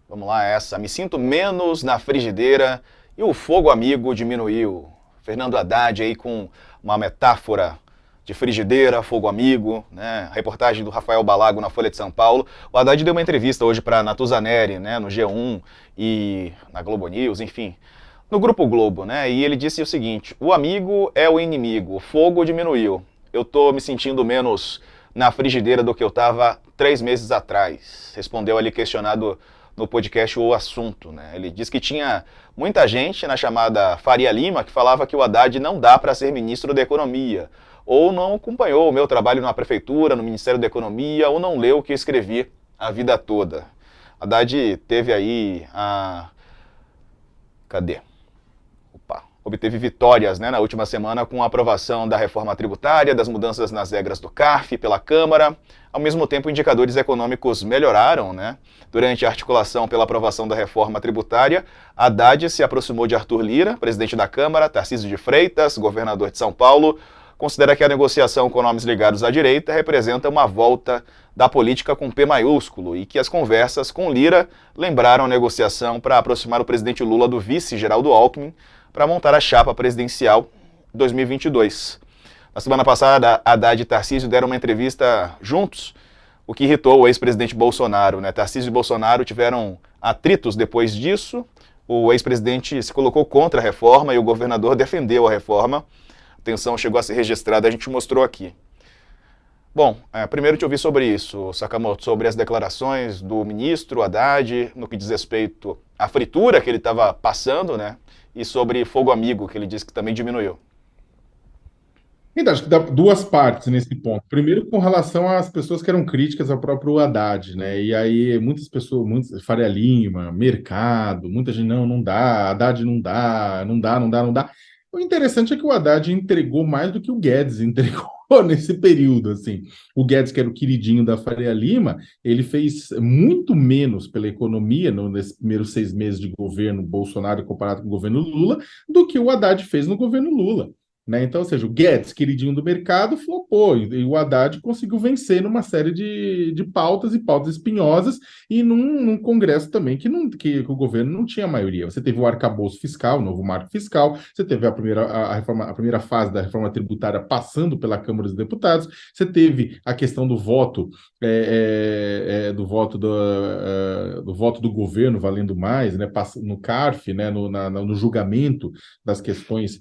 Vamos lá, essa. Me sinto menos na frigideira e o fogo amigo diminuiu. Fernando Haddad aí com uma metáfora de frigideira, fogo amigo, né? A reportagem do Rafael Balago na Folha de São Paulo. O Haddad deu uma entrevista hoje para Natuzaneri, né, no G1 e na Globo News, enfim, no Grupo Globo, né? E ele disse o seguinte: o amigo é o inimigo, o fogo diminuiu. Eu tô me sentindo menos na frigideira do que eu estava 3 meses atrás. Respondeu ali questionado no podcast O Assunto, né? Ele disse que tinha muita gente na chamada Faria Lima que falava que o Haddad não dá para ser ministro da Economia, ou não acompanhou o meu trabalho na prefeitura, no Ministério da Economia, ou não leu o que eu escrevi a vida toda. Haddad teve aí a... Cadê? Obteve vitórias, né, na última semana com a aprovação da reforma tributária, das mudanças nas regras do CARF pela Câmara. Ao mesmo tempo, indicadores econômicos melhoraram, né? Durante a articulação pela aprovação da reforma tributária, Haddad se aproximou de Arthur Lira, presidente da Câmara, Tarcísio de Freitas, governador de São Paulo, considera que a negociação com nomes ligados à direita representa uma volta da política com P maiúsculo e que as conversas com Lira lembraram a negociação para aproximar o presidente Lula do vice Geraldo Alckmin, para montar a chapa presidencial 2022. Na semana passada, Haddad e Tarcísio deram uma entrevista juntos, o que irritou o ex-presidente Bolsonaro, né? Tarcísio e Bolsonaro tiveram atritos depois disso. O ex-presidente se colocou contra a reforma e o governador defendeu a reforma. A tensão chegou a ser registrada, a gente mostrou aqui. Bom, primeiro te ouvir sobre isso, Sakamoto, sobre as declarações do ministro Haddad no que diz respeito à fritura que ele estava passando, né? E sobre fogo amigo, que ele disse que também diminuiu. Então, acho que dá duas partes nesse ponto. Primeiro, com relação às pessoas que eram críticas ao próprio Haddad, né? E aí, muitas pessoas, muitos, Faria Lima, mercado, muita gente, não, não dá, Haddad não dá, não dá, não dá, não dá. O interessante é que o Haddad entregou mais do que o Guedes entregou nesse período, assim. O Guedes, que era o queridinho da Faria Lima, ele fez muito menos pela economia nesses primeiros 6 meses de governo Bolsonaro comparado com o governo Lula, do que o Haddad fez no governo Lula. Né? Então, ou seja, o Guedes, queridinho do mercado, flopou, e o Haddad conseguiu vencer numa série de pautas e pautas espinhosas, e num Congresso também que o governo não tinha maioria. Você teve o arcabouço fiscal, o novo marco fiscal, você teve a primeira fase da reforma tributária passando pela Câmara dos Deputados, você teve a questão do voto, do voto do governo valendo mais, né, no CARF, né, no julgamento das questões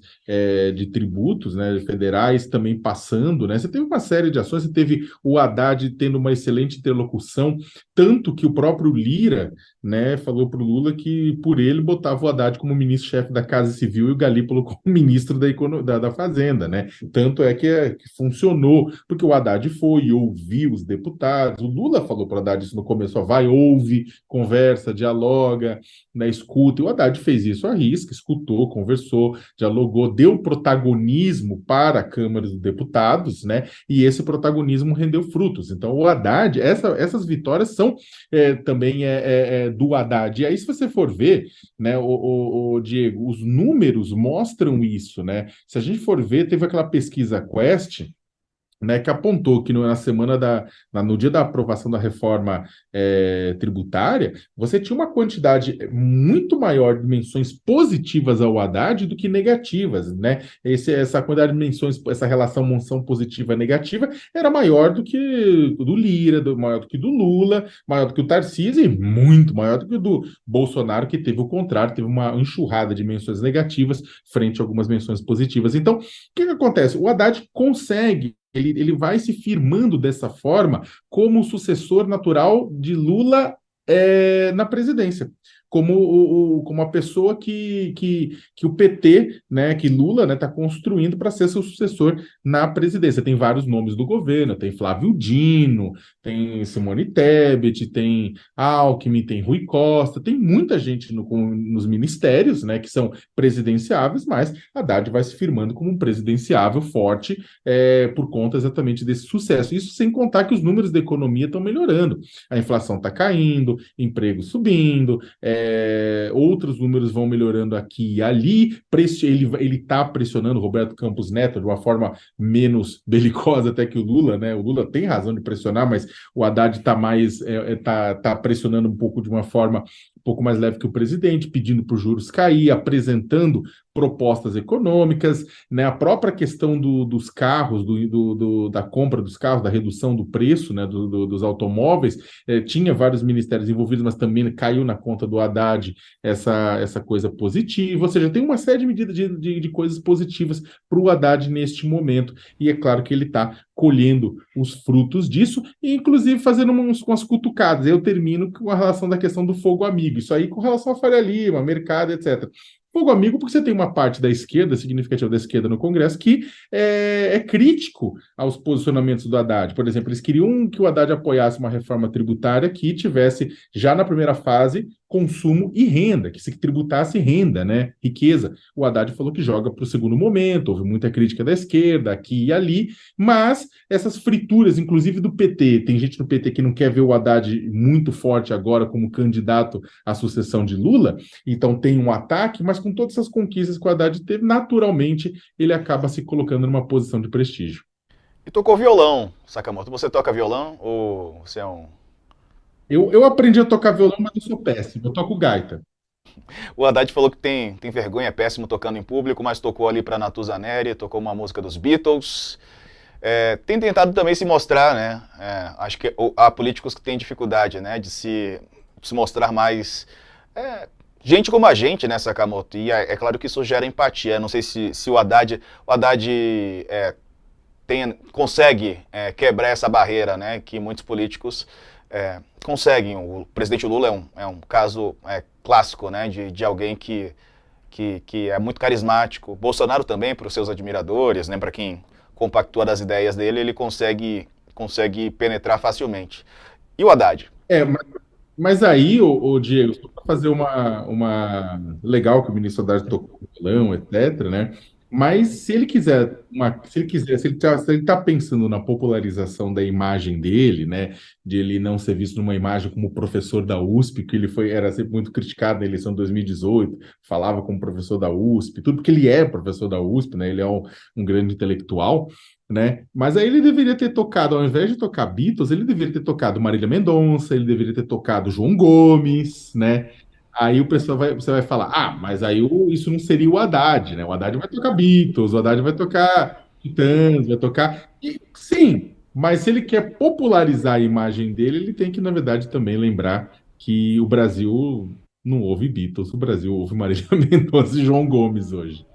de tributos, né, federais também passando, né? Você teve uma série de ações, você teve o Haddad tendo uma excelente interlocução, tanto que o próprio Lira, né, falou para o Lula que por ele botava o Haddad como ministro-chefe da Casa Civil e o Galípolo como ministro da Fazenda, né? Tanto que funcionou, porque o Haddad foi e ouviu os deputados, o Lula falou para o Haddad isso no começo, ó, vai, ouve, conversa, dialoga, né, escuta, e o Haddad fez isso à risca, escutou, conversou, dialogou, deu protagonismo para a Câmara dos Deputados, né? E esse protagonismo rendeu frutos. Então, o Haddad, essas vitórias são também do Haddad. E aí, se você for ver, né, o Diego, os números mostram isso, né? Se a gente for ver, teve aquela pesquisa Quest, né, que apontou que no dia da aprovação da reforma tributária, você tinha uma quantidade muito maior de menções positivas ao Haddad do que negativas, né? Essa quantidade de menções, essa relação menção positiva negativa era maior do que do Lira, maior do que do Lula, maior do que o Tarcísio e muito maior do que o do Bolsonaro, que teve o contrário, teve uma enxurrada de menções negativas frente a algumas menções positivas. Então, o que acontece? O Haddad consegue ele vai se firmando dessa forma como o sucessor natural de Lula na presidência. Como a pessoa que o PT, né, que Lula está construindo para ser seu sucessor na presidência. Tem vários nomes do governo, tem Flávio Dino, tem Simone Tebet, tem Alckmin, tem Rui Costa, tem muita gente nos ministérios, né, que são presidenciáveis, mas Haddad vai se firmando como um presidenciável forte por conta exatamente desse sucesso. Isso sem contar que os números da economia estão melhorando. A inflação está caindo, emprego subindo, outros números vão melhorando aqui e ali. Ele está pressionando o Roberto Campos Neto de uma forma menos belicosa até que o Lula, né? O Lula tem razão de pressionar, mas o Haddad está mais tá pressionando um pouco de uma forma pouco mais leve que o presidente, pedindo para os juros cair, apresentando propostas econômicas, né? A própria questão dos carros, da compra dos carros, da redução do preço, né? Dos automóveis, tinha vários ministérios envolvidos, mas também caiu na conta do Haddad essa coisa positiva, ou seja, tem uma série de medidas de coisas positivas para o Haddad neste momento, e é claro que ele está colhendo os frutos disso, e inclusive fazendo umas cutucadas. Eu termino com a relação da questão do fogo amigo, isso aí com relação a Faria Lima, mercado, etc. Fogo amigo, porque você tem uma parte da esquerda, significativa da esquerda no Congresso, que é crítico aos posicionamentos do Haddad. Por exemplo, eles queriam que o Haddad apoiasse uma reforma tributária que tivesse, já na primeira fase, consumo e renda, que se tributasse renda, né, riqueza. O Haddad falou que joga para o segundo momento, houve muita crítica da esquerda, aqui e ali, mas essas frituras, inclusive do PT, tem gente no PT que não quer ver o Haddad muito forte agora como candidato à sucessão de Lula, então tem um ataque, mas com todas essas conquistas que o Haddad teve, naturalmente ele acaba se colocando numa posição de prestígio. E tocou violão, Sakamoto. Você toca violão ou você é um... Eu aprendi a tocar violão, mas eu sou péssimo, eu toco gaita. O Haddad falou que tem vergonha, é péssimo tocando em público, mas tocou ali para Natuzaneri, tocou uma música dos Beatles. Tem tentado também se mostrar, né? Acho que há políticos que têm dificuldade, né, de se mostrar mais gente como a gente, né, Sakamoto? E claro que isso gera empatia. Não sei se o Haddad consegue quebrar essa barreira, né, que muitos políticos conseguem. O presidente Lula é um caso clássico, né, de alguém que é muito carismático. Bolsonaro também, para os seus admiradores, né, para quem compactua das ideias dele, ele consegue penetrar facilmente. E o Haddad? Mas aí, Diego, só para fazer uma legal que o ministro Haddad tocou no violão, etc., né? Mas se ele tá pensando na popularização da imagem dele, né, de ele não ser visto numa imagem como professor da USP, que era sempre muito criticado na eleição de 2018, falava como professor da USP, tudo porque ele é professor da USP, né? Ele é um grande intelectual, né? Mas aí ele deveria ter tocado, ao invés de tocar Beatles, ele deveria ter tocado Marília Mendonça, ele deveria ter tocado João Gomes, né? Aí você vai falar, mas aí isso não seria o Haddad, né? O Haddad vai tocar Beatles, o Haddad vai tocar Titãs, vai tocar. Sim, mas se ele quer popularizar a imagem dele, ele tem que, na verdade, também lembrar que o Brasil não ouve Beatles, o Brasil ouve Marília Mendonça e João Gomes hoje.